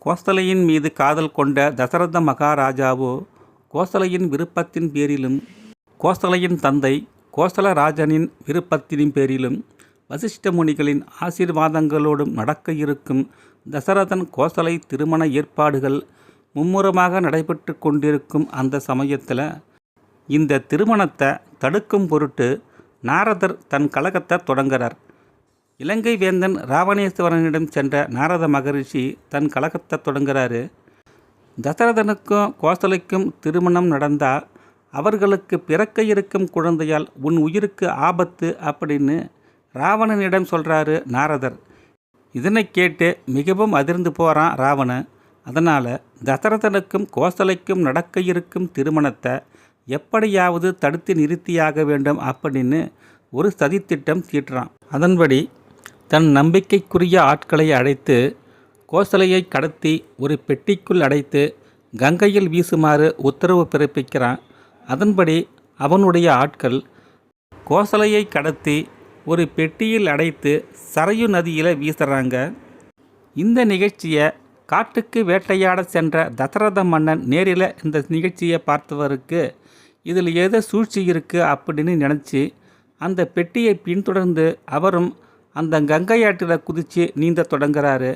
கோசலையின் மீது காதல் கொண்ட தசரத மகாராஜாவோ கோசலையின் விருப்பத்தின் பேரிலும் கோசலையின் தந்தை கோசலராஜனின் விருப்பத்தின் பேரிலும் வசிஷ்ட முனிகளின் ஆசீர்வாதங்களோடும் நடக்க இருக்கும் தசரதன் கோசலை திருமண ஏற்பாடுகள் மும்முரமாக நடைபெற்று கொண்டிருக்கும் அந்த சமயத்தில் இந்த திருமணத்தை தடுக்கும் பொருட்டு நாரதர் தன் கலகத்தை தொடங்குகிறார். இலங்கை வேந்தன் ராவணேஸ்வரனிடம் சென்ற நாரத மகரிஷி தன் கலகத்தை தொடங்குகிறாரு. தசரதனுக்கும் கோசலைக்கும் திருமணம் நடந்தால் அவர்களுக்கு பிறக்க இருக்கும் குழந்தையால் உன் உயிருக்கு ஆபத்து அப்படின்னு ராவணனிடம் சொல்கிறாரு நாரதர். இதனை கேட்டு மிகவும் அதிர்ந்து போகிறான் ராவணன். அதனால் தசரதனுக்கும் கோசலைக்கும் நடக்க இருக்கும் திருமணத்தை எப்படியாவது தடுத்து நிறுத்தியாக வேண்டும் அப்படின்னு ஒரு சதித்திட்டம் தீட்டுறான். அதன்படி தன் நம்பிக்கைக்குரிய ஆட்களை அழைத்து கோசலையை கடத்தி ஒரு பெட்டிக்குள் அடைத்து கங்கையில் வீசுமாறு உத்தரவு பிறப்பிக்கிறான். அதன்படி அவனுடைய ஆட்கள் கோசலையை கடத்தி ஒரு பெட்டியில் அடைத்து சரையு நதியில் வீசுகிறாங்க. இந்த நிகழ்ச்சியை காட்டுக்கு வேட்டையாட சென்ற தசரத மன்னன் நேரில் இந்த நிகழ்ச்சியை பார்த்தவருக்கு இதில் ஏதோ சூழ்ச்சி இருக்குது அப்படின்னு நினச்சி அந்த பெட்டியை பின்தொடர்ந்து அவரும் அந்த கங்கையாற்றில் குதித்து நீந்த தொடங்குறாரு.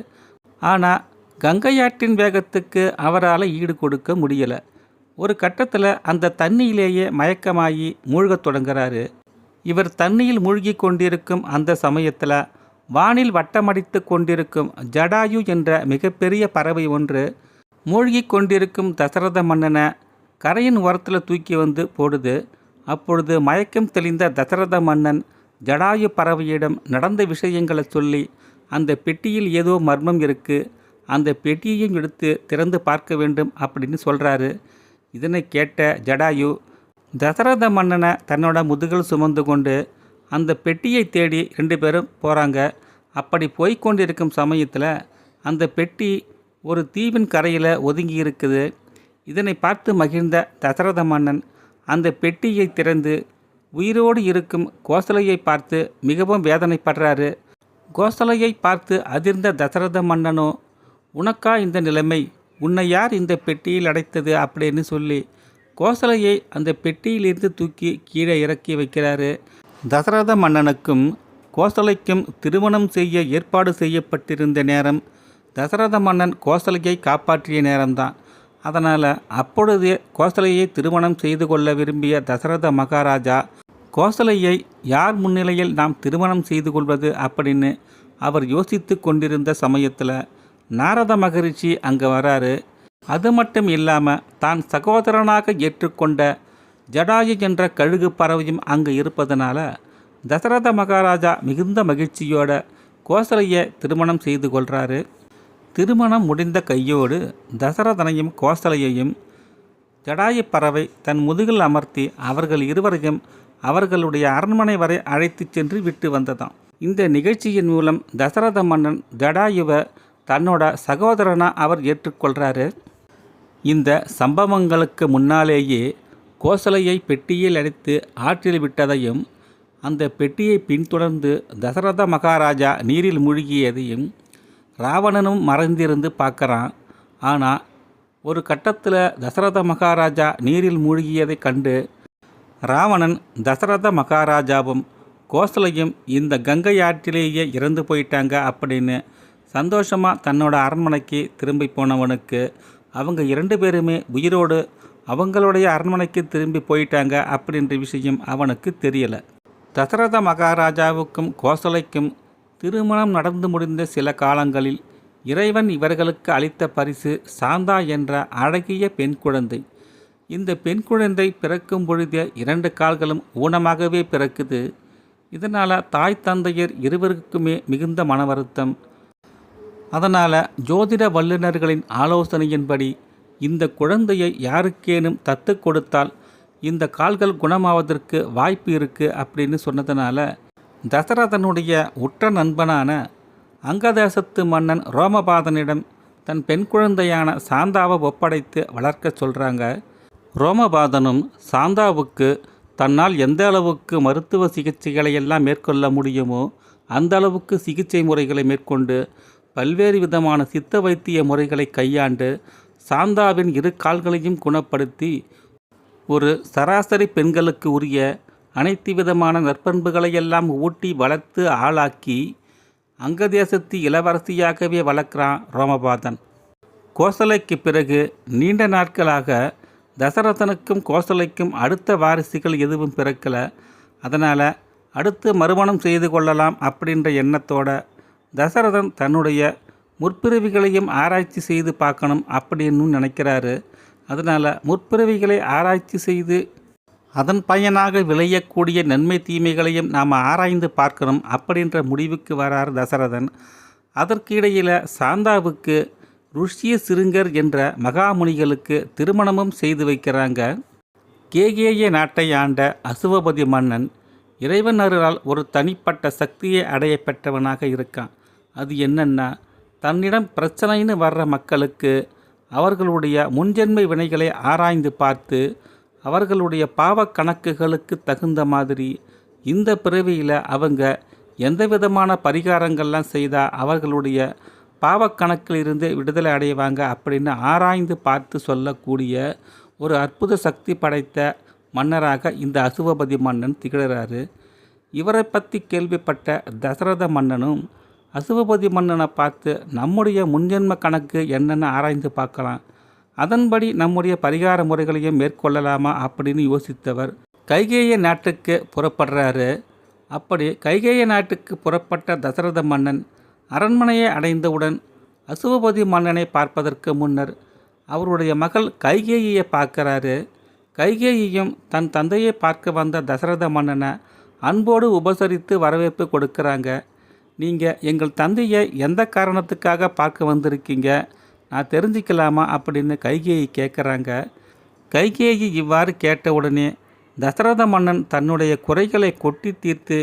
ஆனால் கங்கையாற்றின் வேகத்துக்கு அவரால் ஈடு கொடுக்க முடியலை. ஒரு கட்டத்தில் அந்த தண்ணியிலேயே மயக்கமாகி மூழ்கத் தொடங்குறாரு. இவர் தண்ணியில் மூழ்கி கொண்டிருக்கும் அந்த சமயத்தில் வானில் வட்டமடித்து கொண்டிருக்கும் ஜடாயு என்ற மிகப்பெரிய பறவை ஒன்று மூழ்கி கொண்டிருக்கும் தசரத மன்னனை கரையின் ஓரத்தில் தூக்கி வந்து போடுது. அப்பொழுது மயக்கம் தெளிந்த தசரத மன்னன் ஜடாயு பறவையிடம் நடந்த விஷயங்களை சொல்லி அந்த பெட்டியில் ஏதோ மர்மம் இருக்குது, அந்த பெட்டியையும் எடுத்து திறந்து பார்க்க வேண்டும் அப்படின்னு சொல்கிறாரு. இதனை கேட்ட ஜடாயு தசரத மன்னனை தன்னோட முதுகில் சுமந்து கொண்டு அந்த பெட்டியை தேடி 2 பேரும் போகிறாங்க. அப்படி போய்கொண்டிருக்கும் சமயத்தில் அந்த பெட்டி ஒரு தீவின் கரையில் ஒதுங்கி இருக்குது. இதனை பார்த்து மகிழ்ந்த தசரத மன்னன் அந்த பெட்டியை திறந்து உயிரோடு இருக்கும் கோசலையை பார்த்து மிகவும் வேதனைப்படுறாரு. கோசலையை பார்த்து அதிர்ந்த தசரத மன்னனோ, உனக்கா இந்த நிலைமை, உன்னை யார் இந்த பெட்டியில் அடைத்தது அப்படின்னு சொல்லி கோசலையை அந்த பெட்டியிலிருந்து தூக்கி கீழே இறக்கி வைக்கிறாரு. தசரத மன்னனுக்கும் கோசலைக்கும் திருமணம் செய்ய ஏற்பாடு செய்யப்பட்டிருந்த நேரம் தசரத மன்னன் கோசலையை காப்பாற்றிய நேரம்தான். அதனால் அப்பொழுதே கோசலையை திருமணம் செய்து கொள்ள விரும்பிய தசரத மகாராஜா கோசலையை யார் முன்னிலையில் நாம் திருமணம் செய்து கொள்வது அப்படின்னு அவர் யோசித்து கொண்டிருந்த சமயத்தில் நாரத மகரிஷி அங்கே வராரு. அது மட்டும் இல்லாமல் தான் சகோதரனாக ஏற்றுக்கொண்ட ஜடாயு என்ற கழுகு பறவையும் அங்கே இருப்பதனால தசரத மகாராஜா மிகுந்த மகிழ்ச்சியோட கோசலையை திருமணம் செய்து கொள்கிறாரு. திருமணம் முடிந்த கையோடு தசரதனையும் கோசலையையும் ஜடாயு பறவை தன் முதுகில் அமர்த்தி அவர்கள் இருவரையும் அவர்களுடைய அரண்மனை வரை அழைத்து சென்று விட்டு வந்ததாம். இந்த நிகழ்ச்சியின் மூலம் தசரத மன்னன் ஜடாயுவை தன்னோட சகோதரனாக அவர் ஏற்றுக்கொள்கிறாரு. இந்த சம்பவங்களுக்கு முன்னாலேயே கோசலையை பெட்டியில் அடைத்து ஆற்றில் விட்டதையும் அந்த பெட்டியை பின்தொடர்ந்து தசரத மகாராஜா நீரில் மூழ்கியதையும் ராவணனும் மறைந்திருந்து பார்க்குறான். ஆனால் ஒரு கட்டத்தில் தசரத மகாராஜா நீரில் மூழ்கியதை கண்டு ராவணன் தசரத மகாராஜாவும் கோசலையும் இந்த கங்கை ஆற்றிலேயே இறந்து போயிட்டாங்க அப்படின்னு சந்தோஷமாக தன்னோட அரண்மனைக்கு திரும்பி போனவனுக்கு அவங்க 2 பேருமே உயிரோடு அவங்களுடைய அரண்மனைக்கு திரும்பி போயிட்டாங்க அப்படின்ற விஷயம் அவனுக்கு தெரியலை. தசரத மகாராஜாவுக்கும் கோசலைக்கும் திருமணம் நடந்து முடிந்த சில காலங்களில் இறைவன் இவர்களுக்கு அளித்த பரிசு சாந்தா என்ற அழகிய பெண் குழந்தை. இந்த பெண் குழந்தை பிறக்கும் பொழுது 2 கால்களும் ஊனமாகவே பிறக்குது. இதனால் தாய் தந்தையர் இருவருக்குமே மிகுந்த மன வருத்தம். அதனால் ஜோதிட வல்லுநர்களின் ஆலோசனையின்படி இந்த குழந்தையை யாருக்கேனும் தத்து கொடுத்தால் இந்த கால்கள் குணமாவதற்கு வாய்ப்பு இருக்குது அப்படின்னு சொன்னதுனால தசரதனுடைய உற்ற நண்பனான அங்கதேசத்து மன்னன் ரோமபாதனிடம் தன் பெண் குழந்தையான சாந்தாவை ஒப்படைத்து வளர்க்க சொல்கிறாங்க. ரோமபாதனும் சாந்தாவுக்கு தன்னால் எந்த அளவுக்கு மருத்துவ சிகிச்சைகளை எல்லாம் மேற்கொள்ள முடியுமோ அந்த அளவுக்கு சிகிச்சை முறைகளை மேற்கொண்டு பல்வேறு விதமான சித்த வைத்திய முறைகளை கையாண்டு சாந்தாவின் இரு கால்களையும் குணப்படுத்தி ஒரு சராசரி பெண்களுக்கு உரிய அனைத்து விதமான நற்பண்புகளையெல்லாம் ஊட்டி வளர்த்து ஆளாக்கி அங்கதேசத்து இளவரசியாகவே வளர்க்குறான் ரோமபாதன். கோசலைக்கு பிறகு நீண்ட நாட்களாக தசரதனுக்கும் கோசலைக்கும் அடுத்த வாரிசுகள் எதுவும் பிறக்கலை. அதனால் அடுத்து மறுமணம் செய்து கொள்ளலாம் அப்படின்ற எண்ணத்தோட தசரதன் தன்னுடைய முற்பிறவிகளையும் ஆராய்ச்சி செய்து பார்க்கணும் அப்படின்னு நினைக்கிறாரு. அதனால் முற்பிறவிகளை ஆராய்ச்சி செய்து அதன் பயனாக விளையக்கூடிய நன்மை தீமைகளையும் நாம் ஆராய்ந்து பார்க்கணும் அப்படின்ற முடிவுக்கு வரார் தசரதன். அதற்கு இடையில் சாந்தாவுக்கு ருஷ்ய சிருங்கர் என்ற மகாமுனிகளுக்கு திருமணமும் செய்து வைக்கிறாங்க. கேகேய நாட்டை ஆண்ட அசுவபதி மன்னன் இறைவன் அருளால் ஒரு தனிப்பட்ட சக்தியை அடைய பெற்றவனாக இருக்கான். அது என்னன்னா, தன்னிடம் பிரச்சனைன்னு வர்ற மக்களுக்கு அவர்களுடைய முன்ஜென்மை வினைகளை ஆராய்ந்து பார்த்து அவர்களுடைய பாவ கணக்குகளுக்கு தகுந்த மாதிரி இந்த பிறவியில் அவங்க எந்த விதமான பரிகாரங்கள்லாம் செய்தால் அவர்களுடைய பாவக்கணக்கிலிருந்து விடுதலை அடைவாங்க அப்படின்னு ஆராய்ந்து பார்த்து சொல்லக்கூடிய ஒரு அற்புத சக்தி படைத்த மன்னராக இந்த அசுவபதி மன்னன் திகழ்கிறாரு. இவரை பற்றி கேள்விப்பட்ட தசரத மன்னனும் அசுவபதி மன்னனை பார்த்து நம்முடைய முன்ஜென்ம கணக்கு என்னென்னு ஆராய்ந்து பார்க்கலாம், அதன்படி நம்முடைய பரிகார முறைகளையும் மேற்கொள்ளலாமா அப்படின்னு யோசித்தவர் கைகேய நாட்டுக்கு புறப்படுறாரு. அப்படி கைகேய நாட்டுக்கு புறப்பட்ட தசரத மன்னன் அரண்மனையை அடைந்தவுடன் அசுவபதி மன்னனை பார்ப்பதற்கு முன்னர் அவருடைய மகள் கைகேயியை பார்க்கிறாரு. கைகேயியும் தன் தந்தையை பார்க்க வந்த தசரத மன்னனை அன்போடு உபசரித்து வரவேற்பு கொடுக்குறாங்க. நீங்கள் எங்கள் தந்தையை எந்த காரணத்துக்காக பார்க்க வந்திருக்கீங்க, நான் தெரிஞ்சுக்கலாமா அப்படின்னு கைகேயி கேட்குறாங்க. கைகேயி இவ்வாறு கேட்டவுடனே தசரத மன்னன் தன்னுடைய குறைகளை கொட்டி தீர்த்து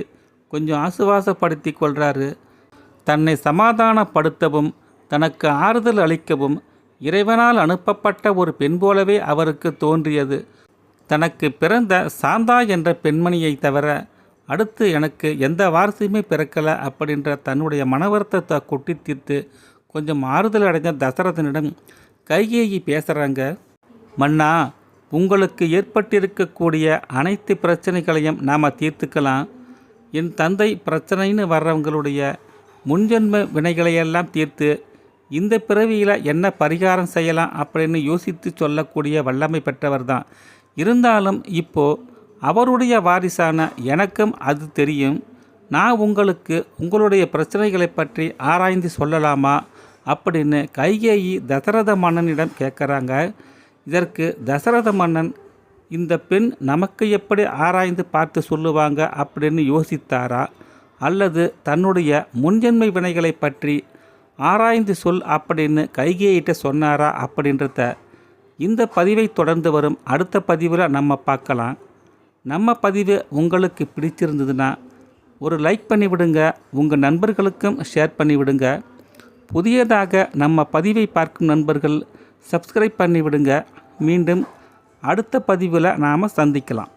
கொஞ்சம் ஆசுவாசப்படுத்தி கொள்கிறாரு. தன்னை சமாதானப்படுத்தவும் தனக்கு ஆறுதல் அளிக்கவும் இறைவனால் அனுப்பப்பட்ட ஒரு பெண் போலவே அவருக்கு தோன்றியது. தனக்கு பிறந்த சாந்தா என்ற பெண்மணியை தவிர அடுத்து எனக்கு எந்த வாரிசுமே பிறக்கலை அப்படின்ற தன்னுடைய மனவருத்தத்தை கொட்டி தீர்த்து கொஞ்சம் ஆறுதல் அடைஞ்ச தசரதனிடம் கைகேயி பேசுகிறாங்க. மன்னா, உங்களுக்கு ஏற்பட்டிருக்கக்கூடிய அனைத்து பிரச்சனைகளையும் நாம் தீர்த்துக்கலாம். என் தந்தை பிரச்சனைன்னு வர்றவங்களுடைய முன்ஜென்ம வினைகளையெல்லாம் தீர்த்து இந்த பிறவியில் என்ன பரிகாரம் செய்யலாம் அப்படின்னு யோசித்து சொல்லக்கூடிய வல்லமை பெற்றவர் தான். இருந்தாலும் இப்போது அவருடைய வாரிசான எனக்கும் அது தெரியும். நான் உங்களுக்கு உங்களுடைய பிரச்சனைகளை பற்றி ஆராய்ந்து சொல்லலாமா அப்படின்னு கைகேயி தசரத மன்னனிடம் கேட்குறாங்க. இதற்கு தசரத மன்னன் இந்த பெண் நமக்கு எப்படி ஆராய்ந்து பார்த்து சொல்லுவாங்க அப்படின்னு யோசித்தாரா, அல்லது தன்னுடைய முன்ஜென்மை வினைகளை பற்றி ஆராய்ந்து சொல் அப்படின்னு கைகேயிட்ட சொன்னாரா அப்படின்றத இந்த பதிவை தொடர்ந்து வரும் அடுத்த பதிவில் நம்ம பார்க்கலாம். நம்ம பதிவு உங்களுக்கு பிடிச்சிருந்ததுன்னா ஒரு லைக் பண்ணிவிடுங்க, உங்கள் நண்பர்களுக்கும் ஷேர் பண்ணிவிடுங்க. புதியதாக நம்ம பதிவை பார்க்கும் நண்பர்கள் சப்ஸ்கிரைப் பண்ணிவிடுங்க. மீண்டும் அடுத்த பதிவில் நாம் சந்திக்கலாம்.